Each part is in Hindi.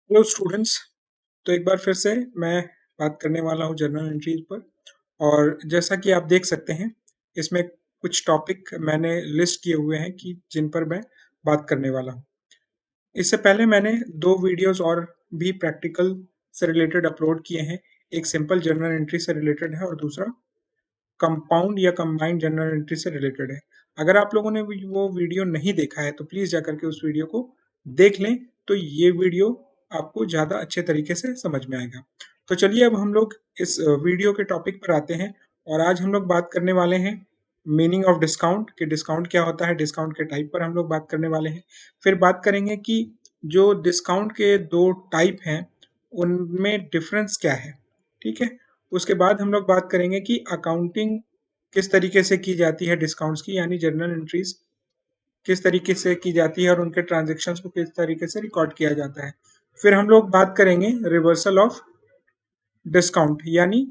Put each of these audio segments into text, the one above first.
Hello students. तो एक बार फिर से मैं बात करने वाला हूँ जर्नल एंट्रीज पर। और जैसा कि आप देख सकते हैं, इसमें कुछ टॉपिक मैंने लिस्ट किए हुए हैं कि जिन पर मैं बात करने वाला हूँ। इससे पहले मैंने दो वीडियोस और भी प्रैक्टिकल से रिलेटेड अपलोड किए हैं। एक सिंपल जर्नल एंट्री से रिलेटेड है और दूसरा कंपाउंड या कंबाइंड जर्नल एंट्री से रिलेटेड है। अगर आप लोगों ने वो वीडियो नहीं देखा है तो प्लीज़ जाकर के उस वीडियो को देख लें, तो ये वीडियो आपको ज़्यादा अच्छे तरीके से समझ में आएगा। तो चलिए अब हम लोग इस वीडियो के टॉपिक पर आते हैं और आज हम लोग बात करने वाले हैं मीनिंग ऑफ डिस्काउंट, कि डिस्काउंट क्या होता है, डिस्काउंट के टाइप पर हम लोग बात करने वाले हैं। फिर बात करेंगे कि जो डिस्काउंट के दो टाइप हैं उनमें डिफरेंस क्या है। ठीक है। उसके बाद हम लोग बात करेंगे कि अकाउंटिंग किस तरीके से की जाती है डिस्काउंट्स की, यानी जर्नल एंट्रीज किस तरीके से की जाती है और उनके ट्रांजैक्शंस को किस तरीके से रिकॉर्ड किया जाता है। फिर हम लोग बात करेंगे रिवर्सल ऑफ डिस्काउंट, यानी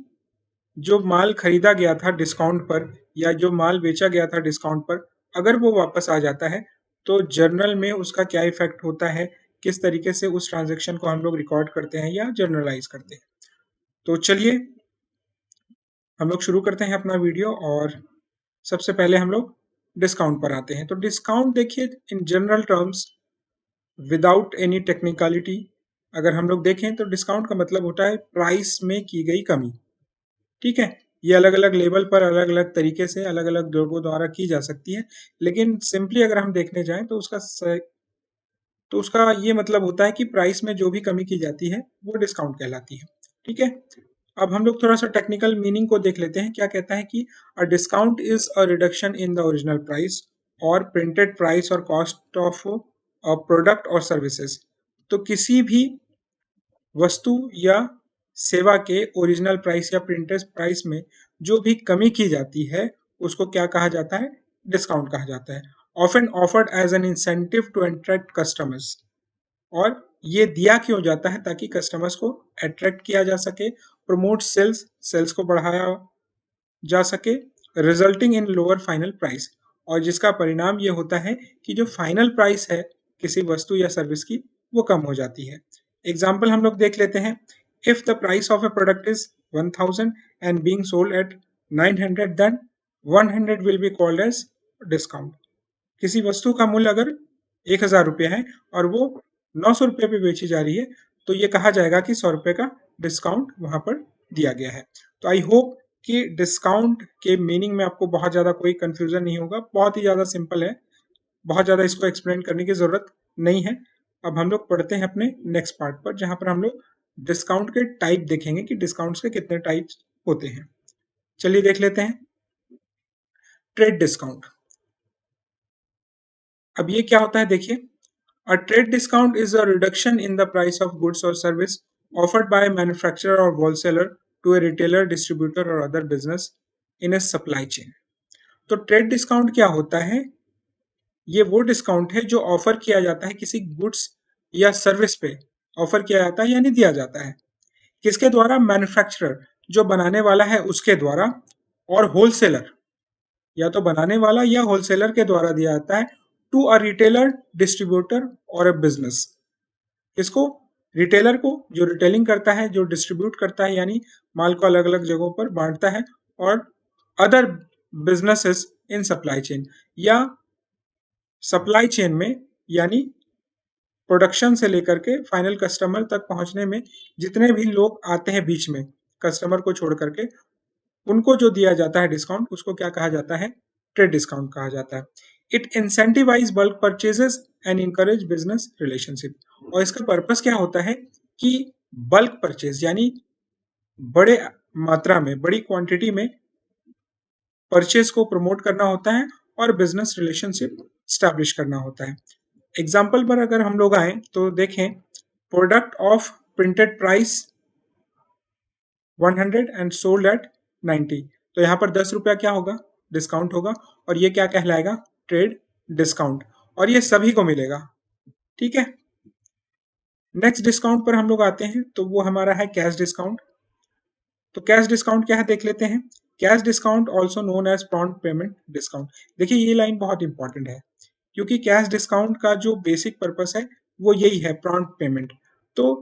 जो माल खरीदा गया था डिस्काउंट पर या जो माल बेचा गया था डिस्काउंट पर, अगर वो वापस आ जाता है तो जर्नल में उसका क्या इफेक्ट होता है, किस तरीके से उस ट्रांजैक्शन को हम लोग रिकॉर्ड करते हैं या जर्नलाइज करते हैं। तो चलिए हम लोग शुरू करते हैं अपना वीडियो। और सबसे पहले हम लोग डिस्काउंट पर आते हैं। तो डिस्काउंट देखिए, in general terms without any technicality अगर हम लोग देखें तो डिस्काउंट का मतलब होता है प्राइस में की गई कमी। ठीक है। ये अलग अलग लेवल पर अलग अलग तरीके से अलग अलग लोगों द्वारा की जा सकती है, लेकिन सिंपली अगर हम देखने जाएं तो उसका ये मतलब होता है कि प्राइस में जो भी कमी की जाती है वो डिस्काउंट कहलाती है। ठीक है। अब हम लोग थोड़ा सा टेक्निकल मीनिंग को देख लेते हैं। क्या कहता है कि अ discount is a reduction in the original price और प्रिंटेड प्राइस और कॉस्ट ऑफ अ प्रोडक्ट और सर्विसेज। तो किसी भी वस्तु या सेवा के ओरिजिनल प्राइस या प्रिंटेड प्राइस में जो भी कमी की जाती है उसको क्या कहा जाता है, डिस्काउंट कहा जाता है। Often offered as an incentive to attract customers. और ये दिया क्यों जाता है, ताकि कस्टमर्स को अट्रैक्ट किया जा सके, प्रमोट सेल्स, सेल्स को बढ़ाया जा सके, resulting in lower final price. और जिसका परिणाम ये होता है कि जो फाइनल प्राइस है किसी वस्तु या सर्विस की वो कम हो जाती है। एग्जाम्पल हम लोग देख लेते हैं। If the price of a product is 1000 and being sold at 900, then 100 will be called as discount। किसी वस्तु का मूल्य अगर 1000 रुपये है और वो 900 रुपये पे बेची जा रही है तो ये कहा जाएगा कि 100 रुपये का डिस्काउंट वहां पर दिया गया है। तो आई होप कि डिस्काउंट के मीनिंग में आपको बहुत ज़्यादा कोई कंफ्यूजन नहीं होगा। बहुत ही ज़्यादा सिंपल है, बहुत ज़्यादा इसको एक्सप्लेन करने की ज़रूरत नहीं है। अब हम लोग पढ़ते हैं अपने नेक्स्ट पार्ट पर, जहां पर हम लोग डिस्काउंट के टाइप देखेंगे कि डिस्काउंट्स के कितने टाइप्स होते हैं। चलिए देख लेते हैं। Trade discount. अब ये क्या होता है देखिए। A trade discount is a reduction in the price of goods or service offered by a manufacturer or wholesaler to a retailer, distributor or other business in a supply chain। तो ट्रेड डिस्काउंट क्या होता है? ये वो डिस्काउंट है जो ऑफर किया जाता है किसी गुड्स या सर्विस पे, ऑफर किया जाता है यानी दिया जाता है। किसके द्वारा? मैन्युफैक्चरर, जो बनाने वाला है उसके द्वारा, और होलसेलर, या तो बनाने वाला या होलसेलर के द्वारा दिया जाता है, टू अ रिटेलर, डिस्ट्रीब्यूटर और अ बिजनेस। किसको? रिटेलर को, जो रिटेलिंग करता है, जो डिस्ट्रीब्यूट करता है यानी माल को अलग अलग जगहों पर बांटता है, और other businesses in supply chain, या सप्लाई चेन में यानी प्रोडक्शन से लेकर के फाइनल कस्टमर तक पहुंचने में जितने भी लोग आते हैं बीच में कस्टमर को छोड़ करके, उनको जो दिया जाता है डिस्काउंट, उसको क्या कहा जाता है? ट्रेड डिस्काउंट कहा जाता है। It incentivize bulk purchases and encourage business relationship. और इसका पर्पस क्या होता है कि बल्क परचेज यानी बड़े मात्रा में, बड़ी क्वांटिटी में परचेज को प्रमोट करना होता है और बिजनेस रिलेशनशिप स्टैब्लिश करना होता है। एग्जाम्पल पर अगर हम लोग आए तो देखें, product of printed price 100 and sold at 90। तो यहाँ पर 10 रुपया क्या होगा? डिस्काउंट होगा। और ये क्या कहलाएगा? Trade discount. और ये सभी को मिलेगा। ठीक है। नेक्स्ट डिस्काउंट पर हम लोग आते हैं तो वो हमारा है कैश डिस्काउंट। तो कैश डिस्काउंट क्या है देख लेते हैं। Cash discount also known as prompt payment discount. देखिए ये लाइन बहुत इंपॉर्टेंट है, क्योंकि कैश डिस्काउंट का जो बेसिक पर्पस है वो यही है, प्रॉन्ट पेमेंट। तो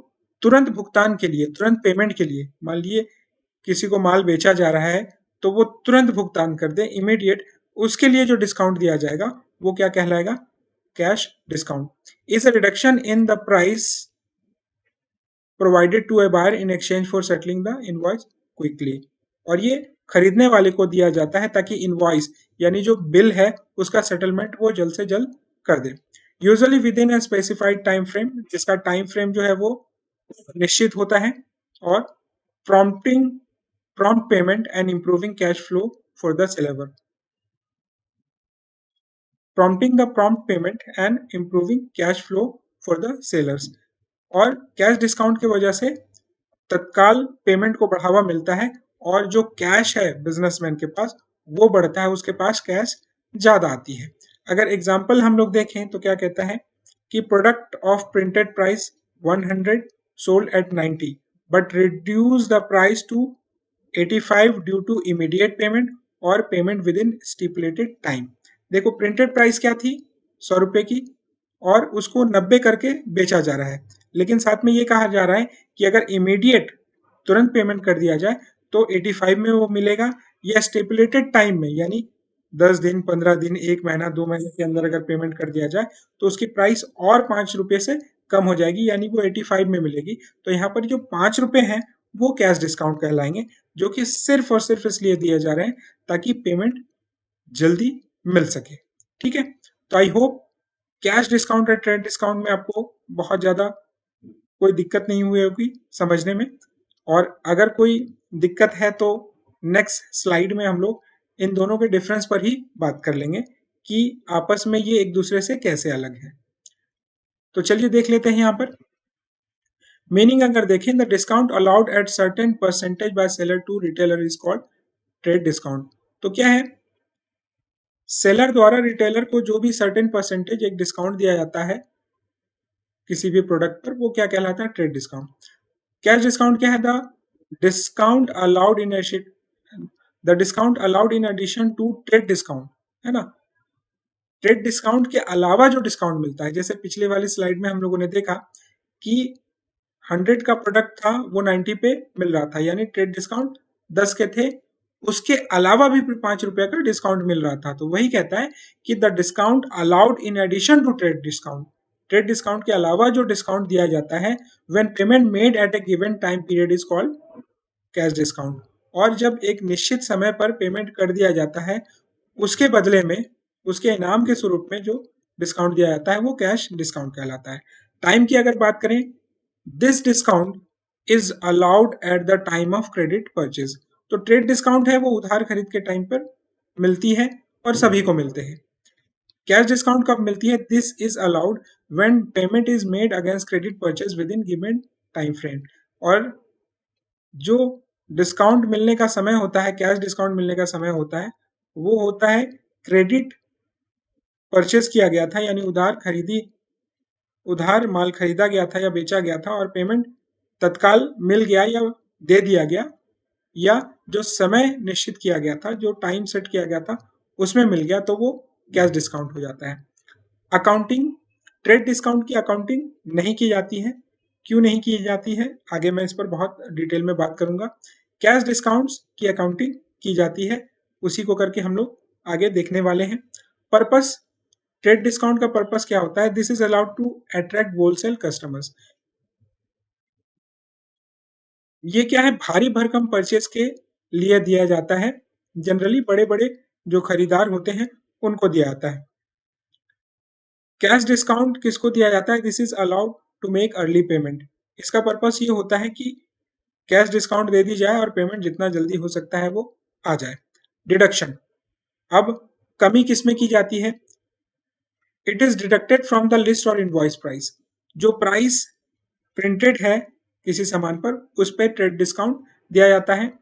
तुरंत भुगतान के लिए, तुरंत पेमेंट के लिए, मान लीजिए किसी को माल बेचा जा रहा है तो वो तुरंत भुगतान कर दे, इमीडिएट, उसके लिए जो डिस्काउंट दिया जाएगा वो क्या कहलाएगा? Cash discount is a reduction in the price provided to a buyer in exchange for settling the invoice quickly. और ये खरीदने वाले को दिया जाता है ताकि इनवॉइस यानी जो बिल है उसका सेटलमेंट वो जल्द से जल्द कर दे। Usually within a specified time frame, जिसका टाइम फ्रेम जो है वो निश्चित होता है, और prompting prompt payment and improving cash flow for the seller. Prompting the prompt payment and improving cash flow for the sellers. और कैश डिस्काउंट की वजह से तत्काल पेमेंट को बढ़ावा मिलता है, और जो कैश है बिजनेसमैन के पास वो बढ़ता है, उसके पास कैश ज्यादा आती है। अगर एग्जांपल हम लोग देखें तो क्या कहता है कि product of printed price 100 sold at 90 but reduce the price to 85 due to immediate payment और payment within stipulated time. देखो प्रिंटेड प्राइस क्या थी? 100 रुपए की, और उसको 90 करके बेचा जा रहा है, लेकिन साथ में ये कहा जा रहा है कि अगर इमीडिएट तुरंत पेमेंट कर दिया जाए तो 85 में वो मिलेगा, या स्टिपुलेटेड टाइम में यानी 10 दिन, 15 दिन, 1 महीना, 2 महीने के अंदर अगर पेमेंट कर दिया जाए तो उसकी प्राइस और 5 रुपए से कम हो जाएगी, यानी वो 85 में मिलेगी। तो यहाँ पर जो 5 रुपए हैं वो कैश डिस्काउंट कहलाएंगे, जो कि सिर्फ और सिर्फ इसलिए दिए जा रहे हैं ताकि पेमेंट जल्दी मिल सके। ठीक है, तो आई होप कैश डिस्काउंट और ट्रेड डिस्काउंट में आपको बहुत ज्यादा कोई दिक्कत नहीं हुई होगी समझने में, और अगर कोई दिक्कत है तो नेक्स्ट स्लाइड में हम लोग इन दोनों के डिफरेंस पर ही बात कर लेंगे कि आपस में ये एक दूसरे से कैसे अलग है। तो चलिए देख लेते हैं यहाँ पर मीनिंग। अगर देखें, the discount allowed at certain percentage by seller to retailer is called trade discount. तो क्या है? सेलर द्वारा रिटेलर को जो भी सर्टेन परसेंटेज एक डिस्काउंट दिया जाता है किसी भी प्रोडक्ट पर, वो क्या कहलाता है? Trade discount. कैश डिस्काउंट क्या है? Discount allowed in the discount allowed in addition to trade discount, है ना। ट्रेड डिस्काउंट के अलावा जो डिस्काउंट मिलता है, जैसे पिछले वाली स्लाइड में हम लोगों ने देखा कि 100 का प्रोडक्ट था वो 90 पे मिल रहा था, यानी ट्रेड डिस्काउंट 10 के थे, उसके अलावा भी 5 रुपए का डिस्काउंट मिल रहा था। तो वही कहता है कि the discount allowed in addition to trade discount, trade discount के अलावा जो डिस्काउंट दिया जाता है when payment made at a given time period is called cash discount. और जब एक निश्चित समय पर पेमेंट कर दिया जाता है, उसके बदले में, उसके इनाम के स्वरूप में जो डिस्काउंट दिया जाता है वो कैश डिस्काउंट कहलाता है। टाइम की अगर बात करें, this discount is allowed at the time of credit purchase. तो ट्रेड डिस्काउंट है वो उधार खरीद के टाइम पर मिलती है और सभी को मिलते हैं। कैश डिस्काउंट कब मिलती है? This is allowed when payment is made against credit purchase with in given time frame. और जो डिस्काउंट मिलने का समय होता है, कैश डिस्काउंट मिलने का समय होता है, वो होता है क्रेडिट परचेज किया गया था, यानी उधार माल खरीदा गया था या बेचा गया था और पेमेंट तत्काल मिल गया या दे दिया गया, या जो समय निश्चित किया गया था, जो टाइम सेट किया गया था उसमें मिल गया, तो वो कैश डिस्काउंट हो जाता है। अकाउंटिंग, ट्रेड डिस्काउंट की अकाउंटिंग नहीं की जाती है। क्यों नहीं की जाती है, आगे मैं इस पर बहुत डिटेल में बात करूंगा। कैश डिस्काउंट्स की अकाउंटिंग की जाती है, उसी को करके हम लोग आगे देखने वाले हैं। पर्पस, ट्रेड डिस्काउंट का पर्पस क्या होता है? This is allowed to attract wholesale customers. ये क्या है? भारी भरकम परचेज के लिए दिया जाता है, जनरली बड़े बड़े जो खरीदार होते हैं उनको दिया जाता है। कैश डिस्काउंट किसको दिया जाता है? This is allowed to make early payment. इसका पर्पस ये होता है कि कैश डिस्काउंट दे दी जाए और पेमेंट जितना जल्दी हो सकता है वो आ जाए। डिडक्शन, अब कमी किसमें की जाती है? It is deducted from the list और इनवॉइस प्राइस। जो प्राइस प्रिंटेड है किसी सामान पर, उस पर ट्रेड डिस्काउंट दिया जाता है।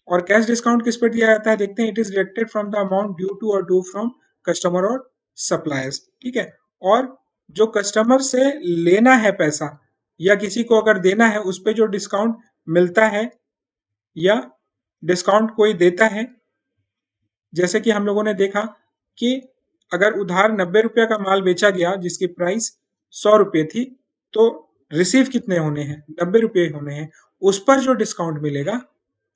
और कैश डिस्काउंट किस पर दिया जाता है? देखते हैं। It is deducted from the amount due to और ड्यू फ्रॉम कस्टमर और सप्लायर्स। ठीक है, और जो कस्टमर से लेना है पैसा या किसी को अगर देना है, उस पर जो डिस्काउंट मिलता है या डिस्काउंट कोई देता है, जैसे कि हम लोगों ने देखा कि अगर उधार 90 रुपये का माल बेचा गया जिसकी प्राइस 100 रुपये थी, तो रिसीव कितने होने हैं, 90 रुपये होने हैं, उस पर जो डिस्काउंट मिलेगा,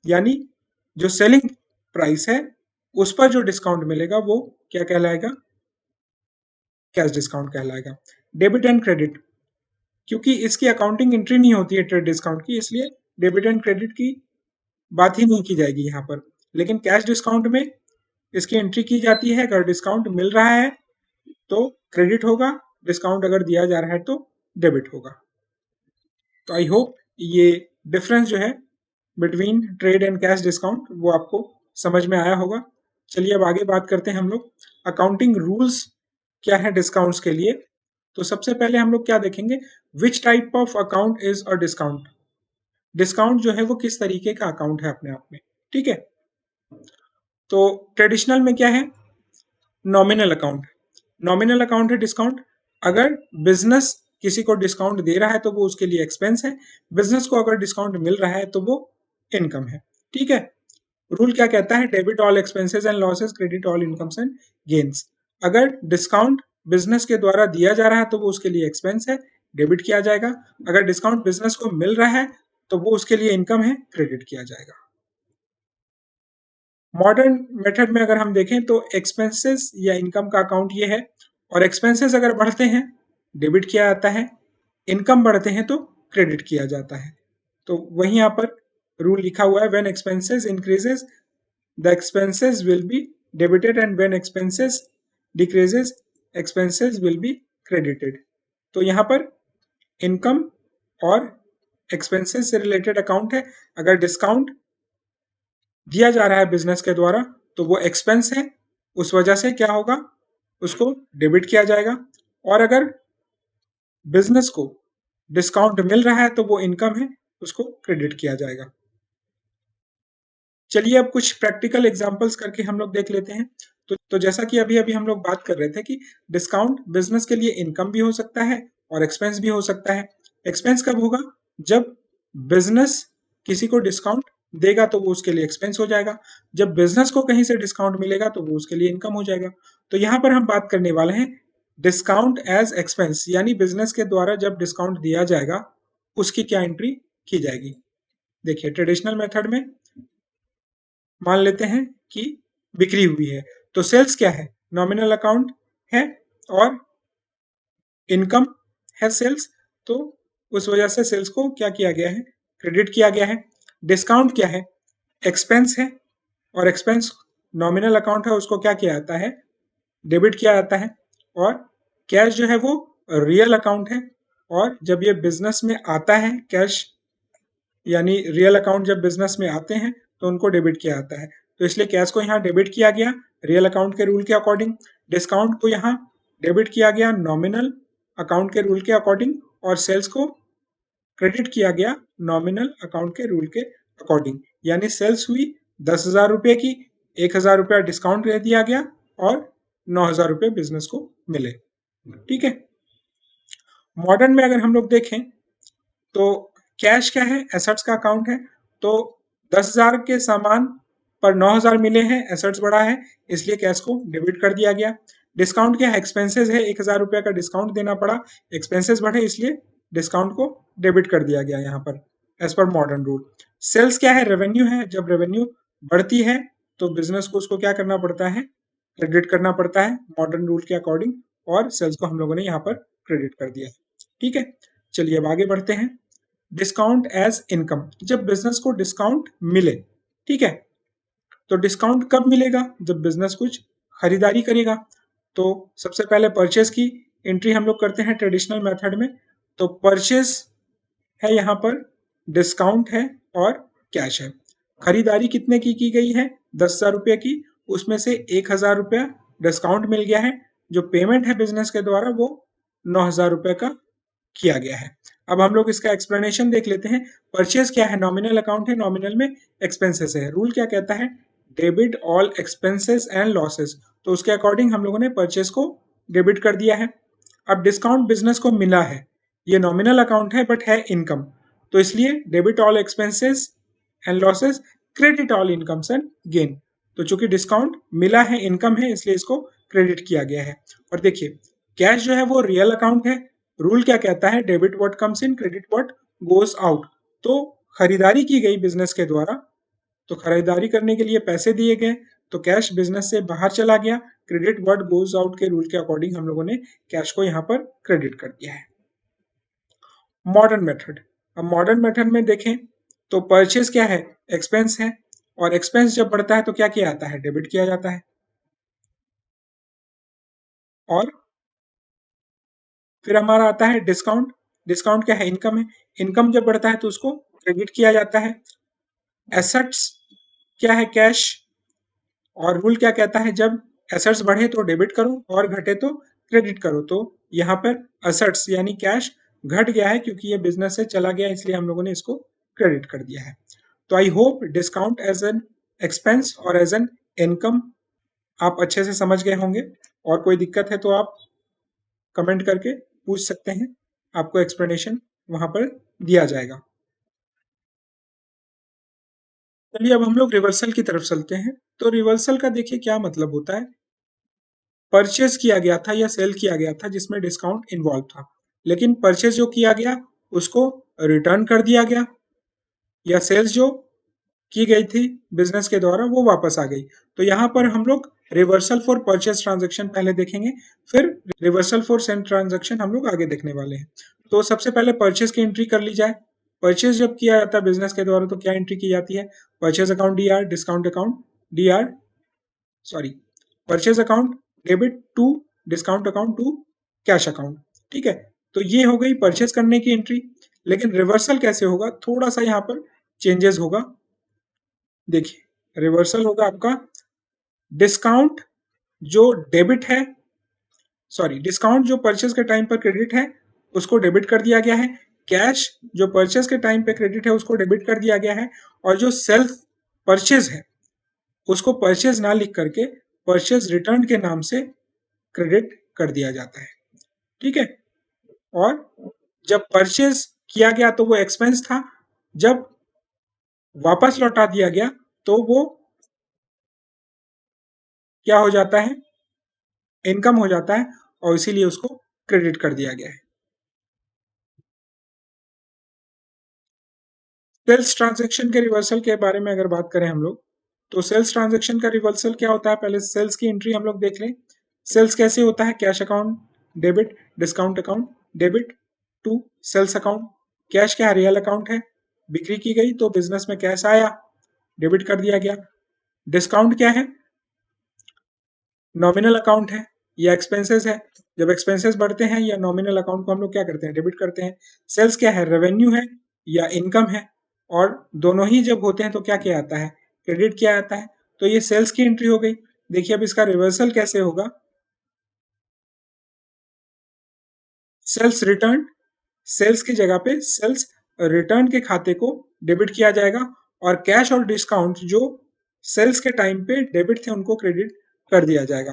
यानी जो सेलिंग प्राइस है उस पर जो डिस्काउंट मिलेगा वो क्या कहलाएगा, कैश डिस्काउंट कहलाएगा। डेबिट एंड क्रेडिट, क्योंकि इसकी अकाउंटिंग एंट्री नहीं होती है ट्रेड डिस्काउंट की, इसलिए डेबिट एंड क्रेडिट की बात ही नहीं की जाएगी यहाँ पर। लेकिन कैश डिस्काउंट में इसकी एंट्री की जाती है। अगर डिस्काउंट मिल रहा है तो क्रेडिट होगा, डिस्काउंट अगर दिया जा रहा है तो डेबिट होगा। तो आई होप ये डिफरेंस जो है between trade and cash discount वो आपको समझ में आया होगा। चलिए अब आगे बात करते हैं हम लोग अकाउंटिंग रूल्स क्या है डिस्काउंट्स के लिए। तो सबसे पहले हम लोग क्या देखेंगे, which type of account is a discount. Discount जो है वो किस तरीके का अकाउंट है अपने आप में, ठीक है। तो ट्रेडिशनल में क्या है, नॉमिनल अकाउंट। नॉमिनल अकाउंट है डिस्काउंट। अगर बिजनेस किसी को डिस्काउंट दे रहा है तो वो उसके लिए एक्सपेंस है, बिजनेस को अगर डिस्काउंट मिल रहा है तो वो इनकम है, ठीक है। रूल क्या कहता है, debit all expenses and losses, credit all incomes and gains. अगर डिस्काउंट बिजनेस के द्वारा दिया जा रहा है तो वो उसके लिए एक्सपेंस है, डेबिट किया जाएगा। अगर डिस्काउंट बिजनेस को मिल रहा है तो वो उसके लिए इनकम है, क्रेडिट किया जाएगा। मॉडर्न मेथड में अगर हम देखें तो एक्सपेंसेस या इनकम का अकाउंट ये है, और एक्सपेंसेस अगर बढ़ते हैं डेबिट किया जाता है, इनकम बढ़ते हैं तो क्रेडिट किया जाता है। तो वहीं यहाँ पर रूल लिखा हुआ है, when expenses increases the expenses will be debited and when expenses decreases expenses will be credited. तो यहाँ पर इनकम और एक्सपेंसेस से रिलेटेड अकाउंट है। अगर डिस्काउंट दिया जा रहा है बिजनेस के द्वारा तो वो एक्सपेंस है, उस वजह से क्या होगा, उसको डेबिट किया जाएगा। और अगर बिजनेस को डिस्काउंट मिल रहा है तो वो इनकम है, उसको क्रेडिट किया जाएगा। चलिए अब कुछ प्रैक्टिकल एग्जांपल्स करके हम लोग देख लेते हैं। तो जैसा कि अभी अभी हम लोग बात कर रहे थे कि डिस्काउंट बिजनेस के लिए इनकम भी हो सकता है और एक्सपेंस भी हो सकता है। एक्सपेंस कब होगा, जब बिजनेस किसी को डिस्काउंट देगा तो वो उसके लिए एक्सपेंस हो जाएगा, जब बिजनेस को कहीं से डिस्काउंट मिलेगा तो वो उसके लिए इनकम हो जाएगा। तो यहाँ पर हम बात करने वाले हैं डिस्काउंट एज एक्सपेंस, यानी बिजनेस के द्वारा जब डिस्काउंट दिया जाएगा उसकी क्या एंट्री की जाएगी। देखिए ट्रेडिशनल मेथड में मान लेते हैं कि बिक्री हुई है, तो सेल्स क्या है, नॉमिनल अकाउंट है और इनकम है सेल्स, तो उस वजह से सेल्स को क्या किया गया है, क्रेडिट किया गया है। डिस्काउंट क्या है, एक्सपेंस है, और एक्सपेंस नॉमिनल अकाउंट है, उसको क्या किया जाता है, डेबिट किया जाता है। और कैश जो है वो रियल अकाउंट है, और जब ये बिजनेस में आता है कैश, यानी रियल अकाउंट जब बिजनेस में आते हैं तो उनको डेबिट किया जाता है। तो इसलिए कैश को यहाँ डेबिट किया गया रियल अकाउंट के रूल के अकॉर्डिंग, डिस्काउंट को यहाँ डेबिट किया गया नॉमिनल अकाउंट के रूल के अकॉर्डिंग, और सेल्स को क्रेडिट किया गया नॉमिनल अकाउंट के रूल के अकॉर्डिंग। यानी सेल्स हुई 10,000 रुपये की, 1,000 रुपया डिस्काउंट दे दिया गया और 9,000 रुपये बिजनेस को मिले, ठीक है। मॉडर्न में अगर हम लोग देखें तो कैश क्या है, एसेट्स का अकाउंट है। तो 10,000 के सामान पर 9,000 मिले हैं, एसेट्स बढ़ा है, इसलिए कैश को डेबिट कर दिया गया। डिस्काउंट क्या है, एक्सपेंसेस है, 1,000 रुपये का डिस्काउंट देना पड़ा, एक्सपेंसेस बढ़े इसलिए डिस्काउंट को डेबिट कर दिया गया यहाँ पर as per modern rule. Sales क्या है, रेवेन्यू है, जब रेवेन्यू बढ़ती है तो बिजनेस को उसको क्या करना पड़ता है, क्रेडिट करना पड़ता है मॉडर्न रूल के अकॉर्डिंग, और सेल्स को हम लोगों ने यहाँ पर क्रेडिट कर दिया, ठीक है। चलिए अब आगे बढ़ते हैं। डिस्काउंट एज इनकम, जब बिजनेस को डिस्काउंट मिले, ठीक है। तो डिस्काउंट कब मिलेगा, जब बिजनेस कुछ खरीदारी करेगा। तो सबसे पहले परचेज की एंट्री हम लोग करते हैं ट्रेडिशनल मेथड में। तो परचेज है, यहाँ पर डिस्काउंट है और कैश है। खरीदारी कितने की गई है, 10,000 रुपये की, उसमें से 1,000 रुपया डिस्काउंट मिल गया है, जो पेमेंट है बिजनेस के द्वारा वो 9,000 रुपये का किया गया है। अब हम लोग इसका एक्सप्लेनेशन देख लेते हैं। परचेज क्या है, नॉमिनल अकाउंट है, नॉमिनल में एक्सपेंसेस है। रूल क्या कहता है, debit all expenses and losses, तो उसके अकॉर्डिंग हम लोगों ने परचेज को डेबिट कर दिया है। अब डिस्काउंट बिजनेस को मिला है, ये नॉमिनल अकाउंट है बट है इनकम, तो इसलिए debit all expenses and losses, credit all incomes and gain. तो चूंकि डिस्काउंट मिला है, इनकम है, इसलिए इसको क्रेडिट किया गया है। और देखिए कैश जो है वो रियल अकाउंट है, रूल क्या कहता है, debit what comes in, credit what goes out. तो खरीदारी की गई बिजनेस के द्वारा, तो खरीदारी करने के लिए पैसे दिए गए, तो कैश बिजनेस से बाहर चला गया। क्रेडिट व्हाट गोज आउट के रूल के अकॉर्डिंग हम लोगों ने कैश को यहाँ पर क्रेडिट कर दिया है। मॉडर्न मेथड, अब मॉडर्न मेथड में देखें तो परचेज क्या है, एक्सपेंस है, और एक्सपेंस जब बढ़ता है तो क्या किया जाता है, डेबिट किया जाता है। और फिर हमारा आता है डिस्काउंट, डिस्काउंट क्या है, इनकम है, इनकम जब बढ़ता है तो उसको क्रेडिट किया जाता है। एसेट्स क्या है, कैश, और रूल क्या कहता है, जब एसेट्स बढ़े तो डेबिट करो और घटे तो क्रेडिट करो। तो यहाँ पर एसेट्स यानी कैश घट गया है क्योंकि ये बिजनेस से चला गया, इसलिए हम लोगों ने इसको क्रेडिट कर दिया है। तो I hope discount as an expense और एज एन इनकम आप अच्छे से समझ गए होंगे, और कोई दिक्कत है तो आप कमेंट करके पूछ सकते हैं, आपको एक्सप्लेनेशन वहां पर दिया जाएगा। चलिए अब हम लोग रिवर्सल की तरफ चलते हैं। तो रिवर्सल का देखिए क्या मतलब होता है, परचेज किया गया था या सेल किया गया था जिसमें डिस्काउंट इन्वॉल्व था, लेकिन परचेज जो किया गया उसको रिटर्न कर दिया गया, या सेल्स जो की गई थी बिजनेस के द्वारा वो वापस आ गई। तो यहाँ पर हम लोग रिवर्सल फॉर परचेज ट्रांजेक्शन पहले देखेंगे, फिर रिवर्सल फॉर सेल ट्रांजेक्शन हम लोग आगे देखने वाले हैं। तो सबसे पहले परचेज की एंट्री कर ली जाए। परचेज जब किया जाता है बिजनेस के द्वारा तो क्या एंट्री की जाती है, purchase account D R, discount account D R, sorry, purchase account debit to discount account to cash account. ठीक है, तो ये हो गई परचेज करने की एंट्री। लेकिन रिवर्सल कैसे होगा, थोड़ा सा यहाँ पर चेंजेस होगा। देखिए रिवर्सल होगा आपका, डिस्काउंट जो डेबिट है, सॉरी, डिस्काउंट जो परचेज के टाइम पर क्रेडिट है उसको डेबिट कर दिया गया है, कैश जो परचेज के टाइम पे क्रेडिट है उसको डेबिट कर दिया गया है, और जो सेल्फ परचेज है उसको परचेज ना लिख करके परचेज रिटर्न के नाम से क्रेडिट कर दिया जाता है। ठीक है, और जब परचेज किया गया तो वो एक्सपेंस था, जब वापस लौटा दिया गया तो वो क्या हो जाता है, इनकम हो जाता है, और इसीलिए उसको क्रेडिट कर दिया गया है। सेल्स ट्रांजैक्शन के रिवर्सल के बारे में अगर बात करें हम लोग, तो सेल्स ट्रांजैक्शन का रिवर्सल क्या होता है, पहले सेल्स की एंट्री हम लोग देख लें। सेल्स कैसे होता है, cash account debit, discount account debit to sales account. Cash क्या है, रियल अकाउंट है, बिक्री की गई तो बिजनेस में कैश आया, डेबिट कर दिया गया। डिस्काउंट क्या है, नॉमिनल अकाउंट है या एक्सपेंसेस है, जब एक्सपेंसेस बढ़ते हैं या नॉमिनल अकाउंट को हम लोग क्या करते हैं, डेबिट करते हैं। सेल्स क्या है, रेवेन्यू है या इनकम है, और दोनों ही जब होते हैं तो क्या किया जाता है, क्रेडिट किया जाता है। तो ये सेल्स की एंट्री हो गई। देखिए अब इसका रिवर्सल कैसे होगा, सेल्स रिटर्न, सेल्स की जगह पे सेल्स रिटर्न के खाते को डेबिट किया जाएगा, और कैश और डिस्काउंट जो सेल्स के टाइम पे डेबिट थे उनको क्रेडिट कर दिया जाएगा।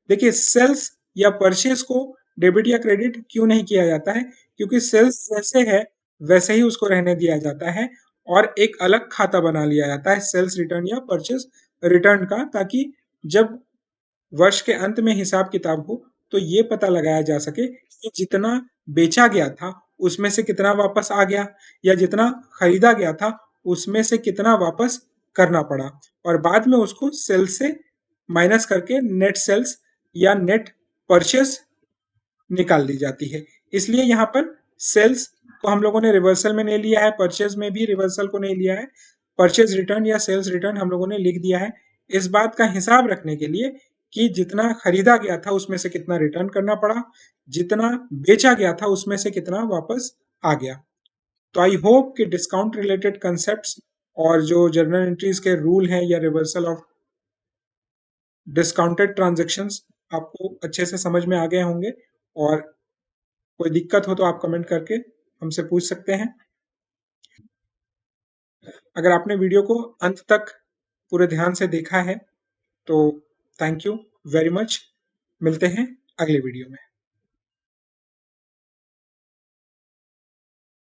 देखिए सेल्स या परचेज को डेबिट या क्रेडिट क्यों नहीं किया जाता है, क्योंकि सेल्स जैसे है वैसे ही उसको रहने दिया जाता है, और एक अलग खाता बना लिया जाता है सेल्स रिटर्न या परचेज रिटर्न का, ताकि जब वर्ष के अंत में हिसाब किताब हो तो ये पता लगाया जा सके कि जितना बेचा गया था उसमें से कितना वापस आ गया, या जितना खरीदा गया था उसमें से कितना वापस करना पड़ा, और बाद में उसको सेल्स से माइनस करके नेट सेल्स या नेट परचेस निकाल दी जाती है। इसलिए यहाँ पर सेल्स को हम लोगों ने रिवर्सल में नहीं लिया है, परचेज में भी रिवर्सल को नहीं लिया है, परचेज रिटर्न या सेल्स रिटर्न हम लोगों ने लिख दिया है, इस बात का हिसाब रखने के लिए कि जितना खरीदा गया था उसमें से कितना रिटर्न करना पड़ा, जितना बेचा गया था उसमें से कितना वापस आ गया। तो आई होप कि डिस्काउंट रिलेटेड कंसेप्ट और जो जर्नल एंट्रीज के रूल हैं या रिवर्सल ऑफ डिस्काउंटेड ट्रांजेक्शन्स आपको अच्छे से समझ में आ गए होंगे, और कोई दिक्कत हो तो आप कमेंट करके हमसे पूछ सकते हैं। अगर आपने वीडियो को अंत तक पूरे ध्यान से देखा है तो थैंक यू वेरी मच। मिलते हैं अगले वीडियो में।